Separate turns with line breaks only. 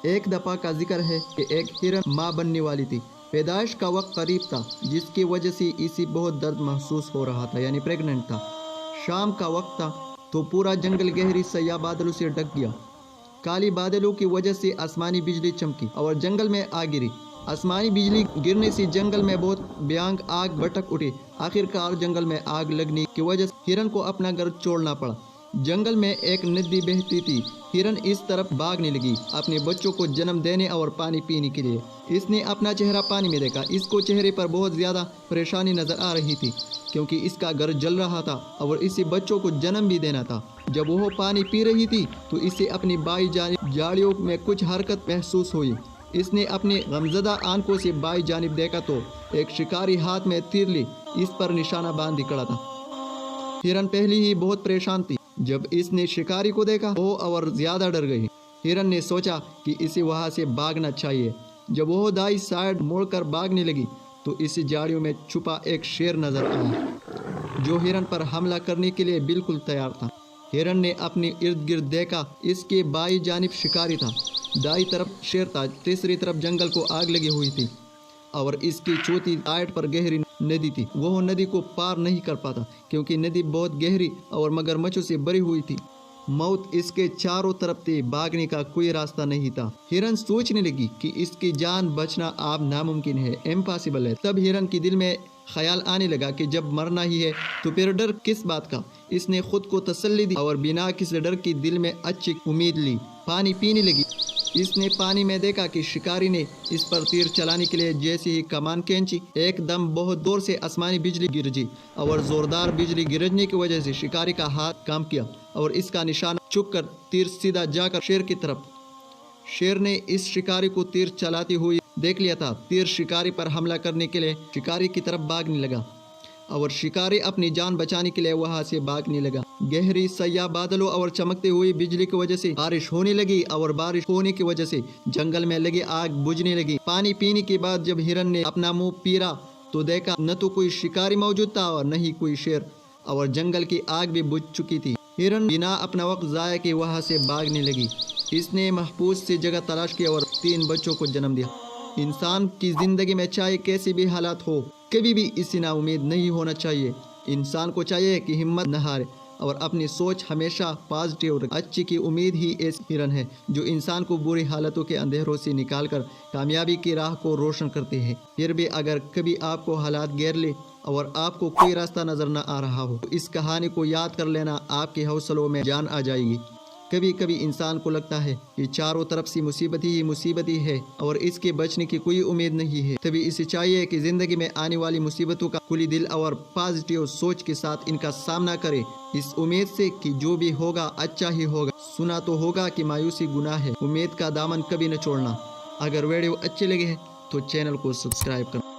ایک دفعہ کا ذکر ہے کہ ایک ہرن ماں بننے والی تھی۔ پیدائش کا وقت قریب تھا، جس کی وجہ سے اسے بہت درد محسوس ہو رہا تھا، یعنی پریگننٹ تھا۔ شام کا وقت تھا تو پورا جنگل گہری سیاہ بادلوں سے ڈھک گیا۔ کالی بادلوں کی وجہ سے آسمانی بجلی چمکی اور جنگل میں آگ گری۔ آسمانی بجلی گرنے سے جنگل میں بہت بھیانک آگ بھڑک اٹھی۔ آخر کار جنگل میں آگ لگنے کی وجہ سے ہرن کو اپنا گھر چھوڑنا پڑا۔ جنگل میں ایک ندی بہتی تھی۔ ہرن اس طرف بھاگنے لگی اپنے بچوں کو جنم دینے اور پانی پینے کے لیے۔ اس نے اپنا چہرہ پانی میں دیکھا۔ اس کو چہرے پر بہت زیادہ پریشانی نظر آ رہی تھی، کیونکہ اس کا گھر جل رہا تھا اور اسے بچوں کو جنم بھی دینا تھا۔ جب وہ پانی پی رہی تھی تو اسے اپنی بائیں جانب جھاڑیوں میں کچھ حرکت محسوس ہوئی۔ اس نے اپنی غمزدہ آنکھوں سے بائیں جانب دیکھا تو ایک شکاری ہاتھ میں تیر لی اس پر نشانہ باندھ کھڑا تھا۔ ہرن پہلے ہی بہت پریشان تھی۔ جب اس نے شکاری کو دیکھا وہ اور زیادہ ڈر گئی۔ ہرن نے سوچا کہ اسے وہاں سے بھاگنا چاہیے۔ جب وہ دائیں سائیڈ موڑ کر بھاگنے لگی تو اس جھاڑیوں میں چھپا ایک شیر نظر آیا، جو ہرن پر حملہ کرنے کے لیے بالکل تیار تھا۔ ہرن نے اپنے ارد گرد دیکھا۔ اس کے بائیں جانب شکاری تھا، دائیں طرف شیر تھا، تیسری طرف جنگل کو آگ لگی ہوئی تھی اور اس کی چوتھی سائیڈ پر گہری ندی تھی۔ وہ ندی کو پار نہیں کر پاتا کیونکہ ندی بہت گہری اور مگرمچھوں سے بھری ہوئی تھی۔ موت اس کے چاروں طرف تھی، بھاگنے کا کوئی راستہ نہیں تھا۔ ہرن سوچنے لگی کہ اس کی جان بچنا اب ناممکن ہے، امپاسبل ہے۔ تب ہرن کے دل میں خیال آنے لگا کہ جب مرنا ہی ہے تو پھر ڈر کس بات کا۔ اس نے خود کو تسلی دی اور بنا کسی ڈر کے دل میں اچھی امید لی۔ پانی پینے لگی۔ اس نے پانی میں دیکھا کہ شکاری نے اس پر تیر چلانے کے لیے جیسے ہی کمان کھینچی، ایک دم بہت دور سے آسمانی بجلی گرجی اور زوردار بجلی گرجنے کی وجہ سے شکاری کا ہاتھ کام کیا اور اس کا نشانہ چک کر تیر سیدھا جا کر شیر کی طرف۔ شیر نے اس شکاری کو تیر چلاتے ہوئے دیکھ لیا تھا۔ تیر شکاری پر حملہ کرنے کے لیے شکاری کی طرف بھاگنے لگا اور شکاری اپنی جان بچانے کے لیے وہاں سے بھاگنے لگا۔ گہری سیاہ بادلوں اور چمکتی ہوئی بجلی کی وجہ سے بارش ہونے لگی اور بارش ہونے کی وجہ سے جنگل میں لگی آگ بجھنے لگی۔ پانی پینے کے بعد جب ہرن نے اپنا منہ پیرا تو دیکھا نہ تو کوئی شکاری موجود تھا اور نہ ہی کوئی شیر، اور جنگل کی آگ بھی بجھ چکی تھی۔ ہرن بنا اپنا وقت ضائع کیے وہاں سے بھاگنے لگی۔ اس نے محفوظ سی جگہ تلاش کی اور 3 بچوں کو جنم دیا۔ انسان کی زندگی میں چاہے کیسی بھی حالات ہو، کبھی بھی اسے نا امید نہیں ہونا چاہیے۔ انسان کو چاہیے کہ ہمت نہ ہارے اور اپنی سوچ ہمیشہ پازیٹیو رکھے۔ اچھی کی امید ہی ایسی ہرن ہے جو انسان کو بری حالتوں کے اندھیروں سے نکال کر کامیابی کی راہ کو روشن کرتے ہیں۔ پھر بھی اگر کبھی آپ کو حالات گھیر لے اور آپ کو کوئی راستہ نظر نہ آ رہا ہو تو اس کہانی کو یاد کر لینا، آپ کے حوصلوں میں جان آ جائے گی۔ کبھی کبھی انسان کو لگتا ہے کہ چاروں طرف سے مصیبت ہی مصیبت ہی ہے اور اس کے بچنے کی کوئی امید نہیں ہے، تبھی اسے چاہیے کہ زندگی میں آنے والی مصیبتوں کا کھلی دل اور پازیٹیو سوچ کے ساتھ ان کا سامنا کرے، اس امید سے کہ جو بھی ہوگا اچھا ہی ہوگا۔ سنا تو ہوگا کہ مایوسی گناہ ہے، امید کا دامن کبھی نہ چھوڑنا۔ اگر ویڈیو اچھی لگے تو چینل کو سبسکرائب کرنا۔